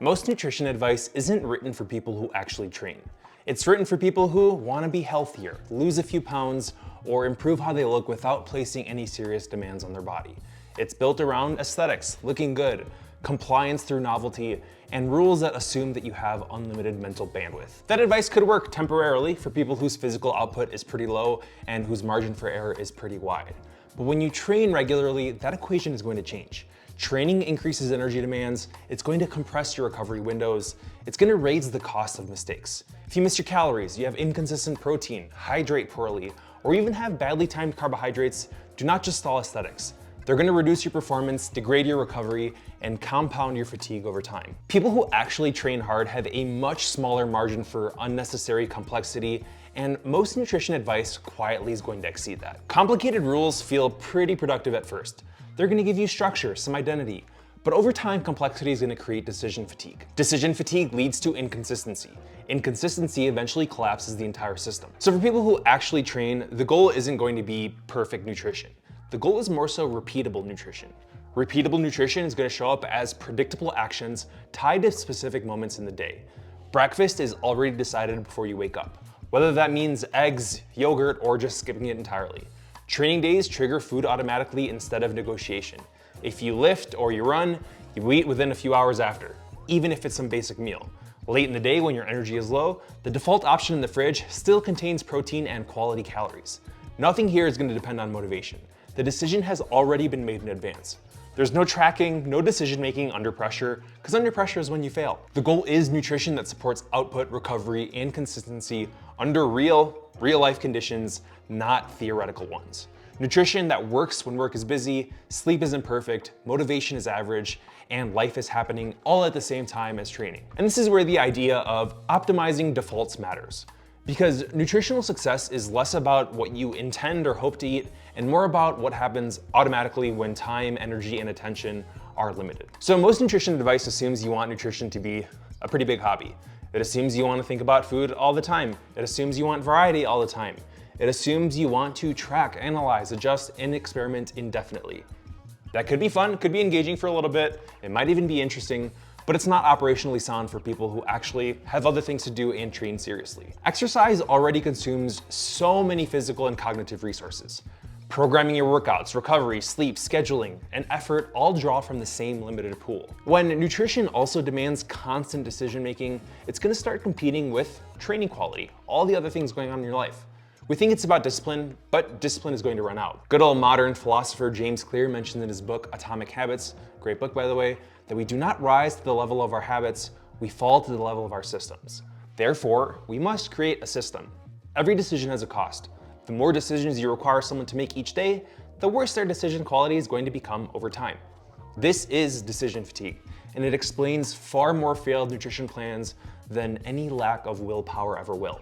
Most nutrition advice isn't written for people who actually train. It's written for people who want to be healthier, lose a few pounds, or improve how they look without placing any serious demands on their body. It's built around aesthetics, looking good, compliance through novelty, and rules that assume that you have unlimited mental bandwidth. That advice could work temporarily for people whose physical output is pretty low and whose margin for error is pretty wide. But when you train regularly, that equation is going to change. Training increases energy demands, it's going to compress your recovery windows, it's going to raise the cost of mistakes. If you miss your calories, you have inconsistent protein, hydrate poorly, or even have badly timed carbohydrates, do not just stall aesthetics. They're going to reduce your performance, degrade your recovery, and compound your fatigue over time. People who actually train hard have a much smaller margin for unnecessary complexity, and most nutrition advice quietly is going to exceed that. Complicated rules feel pretty productive at first. They're going to give you structure, some identity, but over time, complexity is going to create decision fatigue. Decision fatigue leads to inconsistency. Inconsistency eventually collapses the entire system. So for people who actually train, the goal isn't going to be perfect nutrition. The goal is more so repeatable nutrition. Repeatable nutrition is going to show up as predictable actions tied to specific moments in the day. Breakfast is already decided before you wake up, whether that means eggs, yogurt, or just skipping it entirely. Training days trigger food automatically instead of negotiation. If you lift or you run, you eat within a few hours after, even if it's some basic meal. Late in the day when your energy is low, the default option in the fridge still contains protein and quality calories. Nothing here is going to depend on motivation. The decision has already been made in advance. There's no tracking, no decision making under pressure, because under pressure is when you fail. The goal is nutrition that supports output, recovery, and consistency under real life conditions, not theoretical ones. Nutrition that works when work is busy, sleep is imperfect, motivation is average, and life is happening all at the same time as training. And this is where the idea of optimizing defaults matters. Because nutritional success is less about what you intend or hope to eat and more about what happens automatically when time, energy, and attention are limited. So most nutrition advice assumes you want nutrition to be a pretty big hobby. It assumes you want to think about food all the time. It assumes you want variety all the time. It assumes you want to track, analyze, adjust, and experiment indefinitely. That could be fun, could be engaging for a little bit, it might even be interesting, but it's not operationally sound for people who actually have other things to do and train seriously. Exercise already consumes so many physical and cognitive resources. Programming your workouts, recovery, sleep, scheduling, and effort all draw from the same limited pool. When nutrition also demands constant decision making, it's going to start competing with training quality, all the other things going on in your life. We think it's about discipline, but discipline is going to run out. Good old modern philosopher James Clear mentioned in his book Atomic Habits, great book by the way, that we do not rise to the level of our habits, we fall to the level of our systems. Therefore, we must create a system. Every decision has a cost. The more decisions you require someone to make each day, the worse their decision quality is going to become over time. This is decision fatigue, and it explains far more failed nutrition plans than any lack of willpower ever will.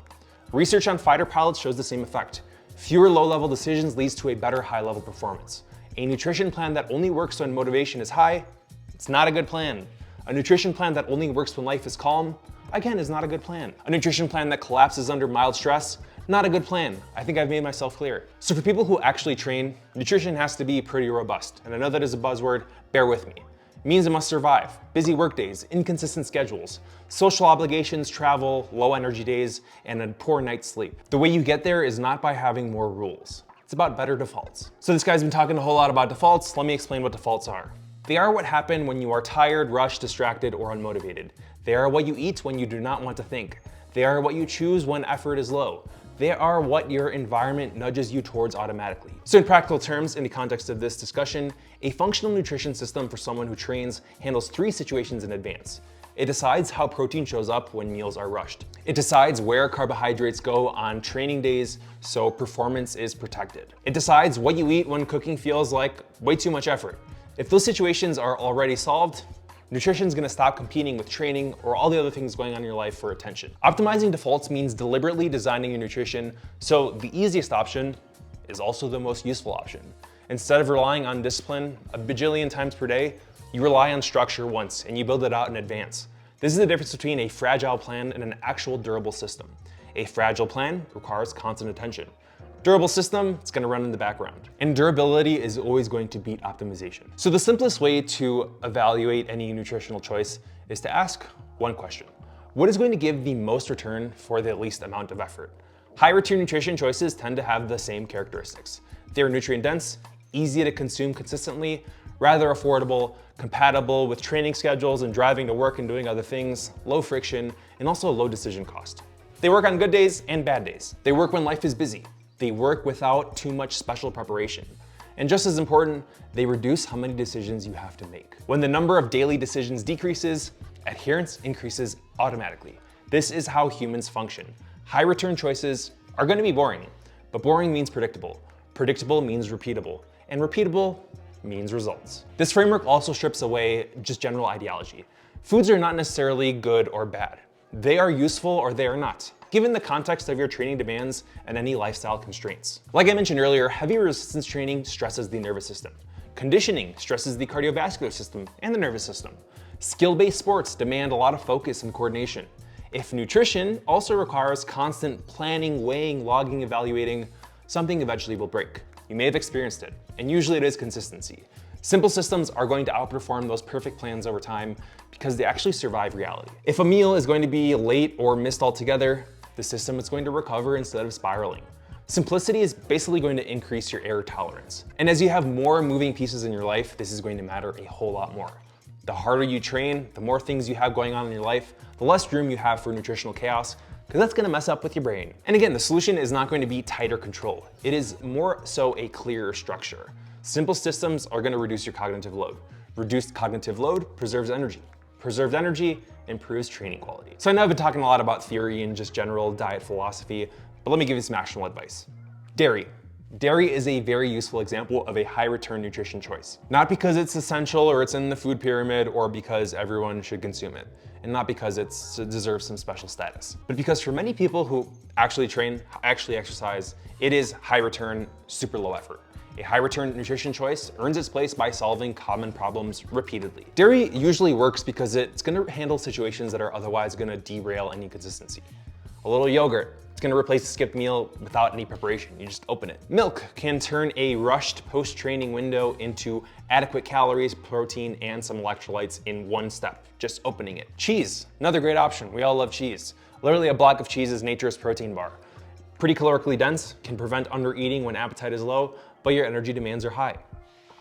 Research on fighter pilots shows the same effect. Fewer low-level decisions leads to a better high-level performance. A nutrition plan that only works when motivation is high, it's not a good plan. A nutrition plan that only works when life is calm, again, is not a good plan. A nutrition plan that collapses under mild stress, not a good plan. I think I've made myself clear. So for people who actually train, nutrition has to be pretty robust. And I know that is a buzzword, bear with me. It means it must survive. Busy workdays, inconsistent schedules, social obligations, travel, low energy days, and a poor night's sleep. The way you get there is not by having more rules. It's about better defaults. So this guy's been talking a whole lot about defaults. Let me explain what defaults are. They are what happen when you are tired, rushed, distracted, or unmotivated. They are what you eat when you do not want to think. They are what you choose when effort is low. They are what your environment nudges you towards automatically. So in practical terms, in the context of this discussion, a functional nutrition system for someone who trains handles 3 situations in advance. It decides how protein shows up when meals are rushed. It decides where carbohydrates go on training days so performance is protected. It decides what you eat when cooking feels like way too much effort. If those situations are already solved, nutrition is going to stop competing with training or all the other things going on in your life for attention. Optimizing defaults means deliberately designing your nutrition so the easiest option is also the most useful option. Instead of relying on discipline a bajillion times per day, you rely on structure once and you build it out in advance. This is the difference between a fragile plan and an actual durable system. A fragile plan requires constant attention. Durable system, it's gonna run in the background. And durability is always going to beat optimization. So the simplest way to evaluate any nutritional choice is to ask one question. What is going to give the most return for the least amount of effort? High return nutrition choices tend to have the same characteristics. They're nutrient dense, easy to consume consistently, rather affordable, compatible with training schedules and driving to work and doing other things, low friction, and also low decision cost. They work on good days and bad days. They work when life is busy. They work without too much special preparation. And just as important, they reduce how many decisions you have to make. When the number of daily decisions decreases, adherence increases automatically. This is how humans function. High return choices are going to be boring, but boring means predictable. Predictable means repeatable, and repeatable means results. This framework also strips away just general ideology. Foods are not necessarily good or bad. They are useful or they are not, given the context of your training demands and any lifestyle constraints. Like I mentioned earlier, heavy resistance training stresses the nervous system. Conditioning stresses the cardiovascular system and the nervous system. Skill-based sports demand a lot of focus and coordination. If nutrition also requires constant planning, weighing, logging, evaluating, something eventually will break. You may have experienced it, and usually it is consistency. Simple systems are going to outperform those perfect plans over time because they actually survive reality. If a meal is going to be late or missed altogether, the system is going to recover instead of spiraling. Simplicity is basically going to increase your error tolerance. And as you have more moving pieces in your life, this is going to matter a whole lot more. The harder you train, the more things you have going on in your life, the less room you have for nutritional chaos, because that's gonna mess up with your brain. And again, the solution is not going to be tighter control. It is more so a clearer structure. Simple systems are gonna reduce your cognitive load. Reduced cognitive load preserves energy. Preserved energy improves training quality. So I know I've been talking a lot about theory and just general diet philosophy, but let me give you some actionable advice. Dairy. Dairy is a very useful example of a high return nutrition choice. Not because it's essential or it's in the food pyramid or because everyone should consume it, and not because it deserves some special status, but because for many people who actually train, actually exercise, it is high return, super low effort. A high return nutrition choice earns its place by solving common problems repeatedly. Dairy usually works because it's gonna handle situations that are otherwise gonna derail any consistency. A little yogurt, it's gonna replace a skipped meal without any preparation. You just open it. Milk can turn a rushed post-training window into adequate calories, protein, and some electrolytes in one step, just opening it. Cheese, another great option. We all love cheese. Literally a block of cheese is nature's protein bar. Pretty calorically dense, can prevent undereating when appetite is low, but your energy demands are high.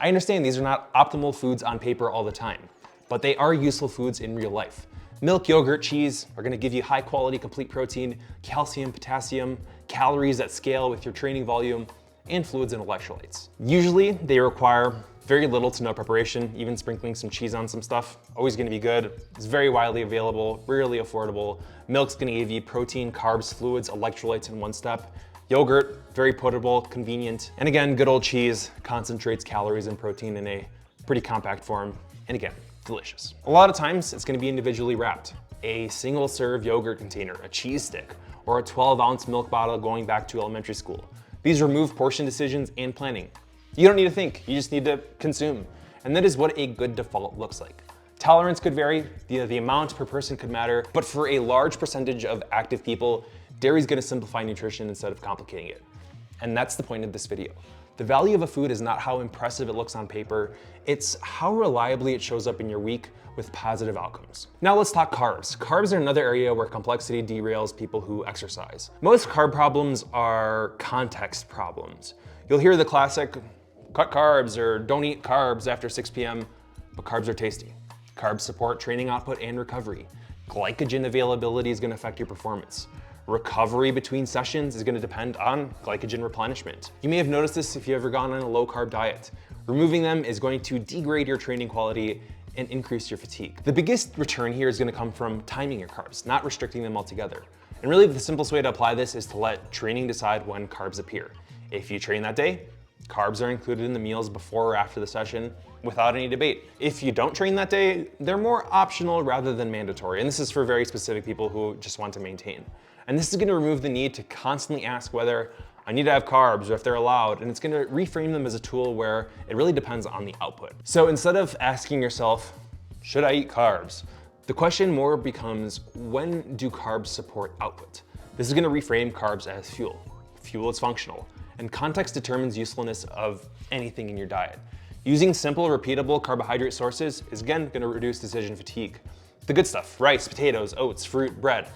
I understand these are not optimal foods on paper all the time, but they are useful foods in real life. Milk, yogurt, cheese are gonna give you high quality, complete protein, calcium, potassium, calories that scale with your training volume, and fluids and electrolytes. Usually they require very little to no preparation, even sprinkling some cheese on some stuff, always gonna be good. It's very widely available, really affordable. Milk's gonna give you protein, carbs, fluids, electrolytes in one step. Yogurt, very potable, convenient. And again, good old cheese concentrates calories and protein in a pretty compact form. And again, delicious. A lot of times it's gonna be individually wrapped. A single serve yogurt container, a cheese stick, or a 12-ounce milk bottle going back to elementary school. These remove portion decisions and planning. You don't need to think, you just need to consume. And that is what a good default looks like. Tolerance could vary, the amount per person could matter, but for a large percentage of active people, dairy is gonna simplify nutrition instead of complicating it. And that's the point of this video. The value of a food is not how impressive it looks on paper, it's how reliably it shows up in your week with positive outcomes. Now let's talk carbs. Carbs are another area where complexity derails people who exercise. Most carb problems are context problems. You'll hear the classic, cut carbs or don't eat carbs after 6 p.m., but carbs are tasty. Carbs support training output and recovery. Glycogen availability is gonna affect your performance. Recovery between sessions is going to depend on glycogen replenishment. You may have noticed this if you've ever gone on a low carb diet. Removing them is going to degrade your training quality and increase your fatigue. The biggest return here is going to come from timing your carbs, not restricting them altogether. And really the simplest way to apply this is to let training decide when carbs appear. If you train that day, carbs are included in the meals before or after the session without any debate. If you don't train that day, they're more optional rather than mandatory. And this is for very specific people who just want to maintain. And this is gonna remove the need to constantly ask whether I need to have carbs or if they're allowed, and it's gonna reframe them as a tool where it really depends on the output. So instead of asking yourself, should I eat carbs? The question more becomes, when do carbs support output? This is gonna reframe carbs as fuel. Fuel is functional. and context determines usefulness of anything in your diet. Using simple, repeatable carbohydrate sources is again going to reduce decision fatigue. The good stuff, rice, potatoes, oats, fruit, bread,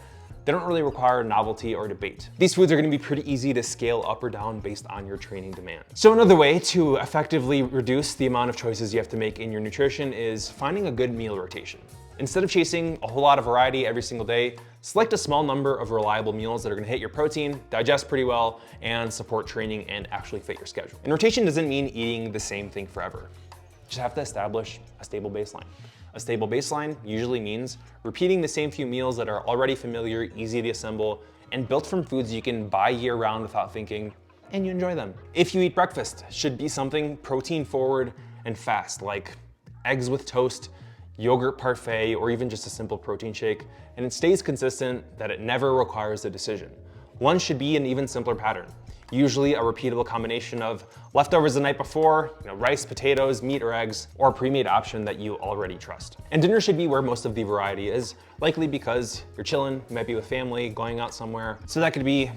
they don't really require novelty or debate. These foods are going to be pretty easy to scale up or down based on your training demand. So another way to effectively reduce the amount of choices you have to make in your nutrition is finding a good meal rotation. Instead of chasing a whole lot of variety every single day, select a small number of reliable meals that are gonna hit your protein, digest pretty well, and support training and actually fit your schedule. And rotation doesn't mean eating the same thing forever. You just have to establish a stable baseline. A stable baseline usually means repeating the same few meals that are already familiar, easy to assemble, and built from foods you can buy year-round without thinking, and you enjoy them. If you eat breakfast, it should be something protein forward and fast, like eggs with toast, yogurt parfait, or even just a simple protein shake, and it stays consistent that it never requires a decision. Lunch should be an even simpler pattern. Usually a repeatable combination of leftovers the night before, rice, potatoes, meat, or eggs, or a pre-made option that you already trust. And dinner should be where most of the variety is, likely because you're chilling, you might be with family, going out somewhere. So that could be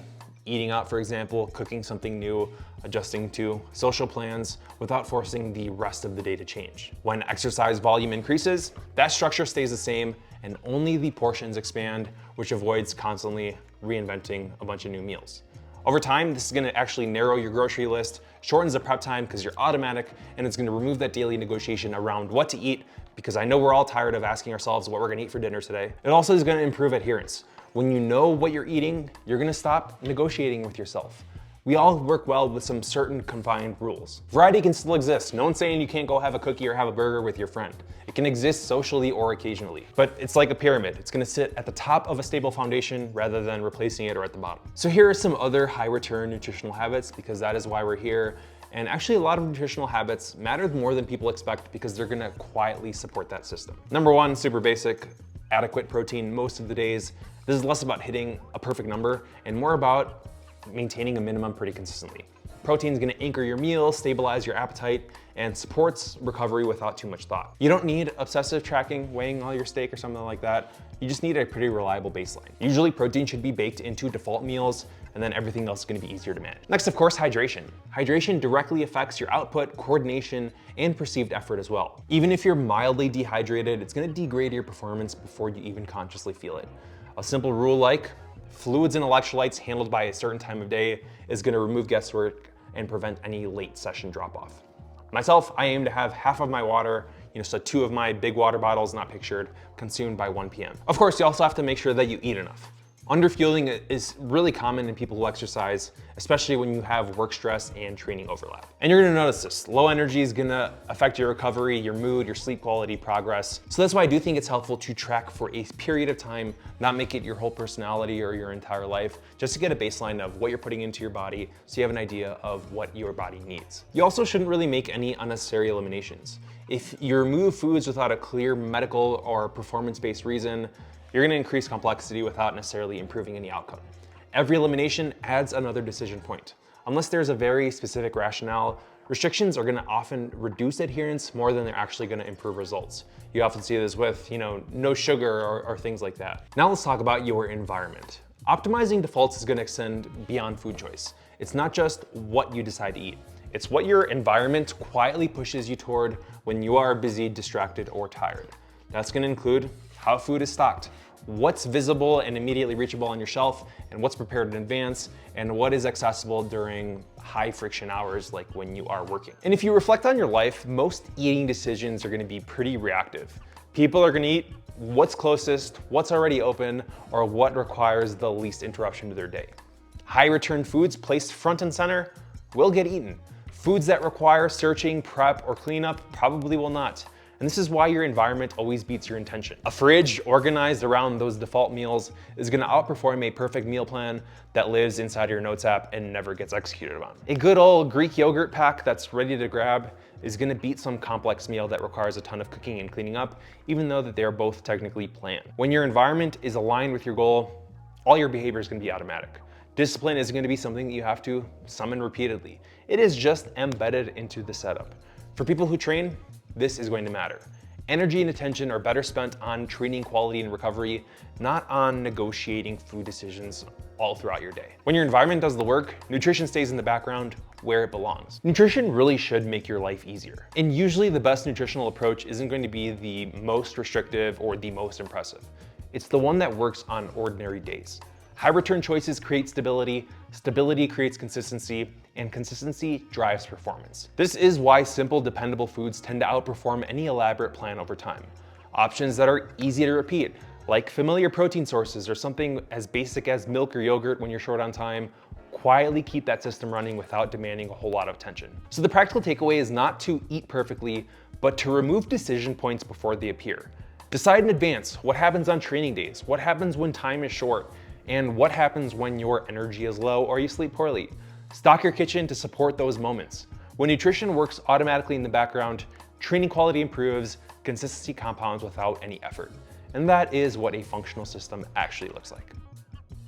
eating out, for example, cooking something new, adjusting to social plans without forcing the rest of the day to change. When exercise volume increases, that structure stays the same and only the portions expand, which avoids constantly reinventing a bunch of new meals. Over time, this is gonna actually narrow your grocery list, shortens the prep time because you're automatic, and it's gonna remove that daily negotiation around what to eat, because I know we're all tired of asking ourselves what we're gonna eat for dinner today. It also is gonna improve adherence. When you know what you're eating, you're gonna stop negotiating with yourself. We all work well with some certain confined rules. Variety can still exist. No one's saying you can't go have a cookie or have a burger with your friend. It can exist socially or occasionally, but it's like a pyramid. It's gonna sit at the top of a stable foundation rather than replacing it or at the bottom. So here are some other high return nutritional habits, because that is why we're here. And actually a lot of nutritional habits matter more than people expect because they're gonna quietly support that system. Number one, super basic, adequate protein most of the days. This is less about hitting a perfect number and more about maintaining a minimum pretty consistently. Protein is gonna anchor your meal, stabilize your appetite, and supports recovery without too much thought. You don't need obsessive tracking, weighing all your steak or something like that. You just need a pretty reliable baseline. Usually protein should be baked into default meals, and then everything else is gonna be easier to manage. Next, of course, hydration. Hydration directly affects your output, coordination, and perceived effort as well. Even if you're mildly dehydrated, it's gonna degrade your performance before you even consciously feel it. A simple rule like fluids and electrolytes handled by a certain time of day is gonna remove guesswork and prevent any late session drop-off. Myself, I aim to have half of my water, so 2 of my big water bottles, not pictured, consumed by 1 p.m. Of course, you also have to make sure that you eat enough. Underfueling is really common in people who exercise, especially when you have work stress and training overlap. And you're gonna notice this. Low energy is gonna affect your recovery, your mood, your sleep quality, progress. So that's why I do think it's helpful to track for a period of time, not make it your whole personality or your entire life, just to get a baseline of what you're putting into your body so you have an idea of what your body needs. You also shouldn't really make any unnecessary eliminations. If you remove foods without a clear medical or performance-based reason, you're gonna increase complexity without necessarily improving any outcome. Every elimination adds another decision point. Unless there's a very specific rationale, restrictions are gonna often reduce adherence more than they're actually gonna improve results. You often see this with, no sugar or things like that. Now let's talk about your environment. Optimizing defaults is gonna extend beyond food choice. It's not just what you decide to eat. It's what your environment quietly pushes you toward when you are busy, distracted, or tired. That's gonna include how food is stocked, what's visible and immediately reachable on your shelf, and what's prepared in advance, and what is accessible during high friction hours like when you are working. And if you reflect on your life, most eating decisions are gonna be pretty reactive. People are gonna eat what's closest, what's already open, or what requires the least interruption to their day. High return foods placed front and center will get eaten. Foods that require searching, prep, or cleanup probably will not. And this is why your environment always beats your intention. A fridge organized around those default meals is gonna outperform a perfect meal plan that lives inside your notes app and never gets executed on. A good old Greek yogurt pack that's ready to grab is gonna beat some complex meal that requires a ton of cooking and cleaning up, even though that they're both technically planned. When your environment is aligned with your goal, all your behavior is gonna be automatic. Discipline isn't gonna be something that you have to summon repeatedly. It is just embedded into the setup. For people who train, this is going to matter. Energy and attention are better spent on training quality and recovery, not on negotiating food decisions all throughout your day. When your environment does the work, nutrition stays in the background where it belongs. Nutrition really should make your life easier. And usually the best nutritional approach isn't going to be the most restrictive or the most impressive. It's the one that works on ordinary days. High return choices create stability, stability creates consistency, and consistency drives performance. This is why simple, dependable foods tend to outperform any elaborate plan over time. Options that are easy to repeat, like familiar protein sources or something as basic as milk or yogurt when you're short on time, quietly keep that system running without demanding a whole lot of attention. So the practical takeaway is not to eat perfectly, but to remove decision points before they appear. Decide in advance what happens on training days, what happens when time is short, and what happens when your energy is low or you sleep poorly. Stock your kitchen to support those moments. When nutrition works automatically in the background, training quality improves, consistency compounds without any effort. And that is what a functional system actually looks like.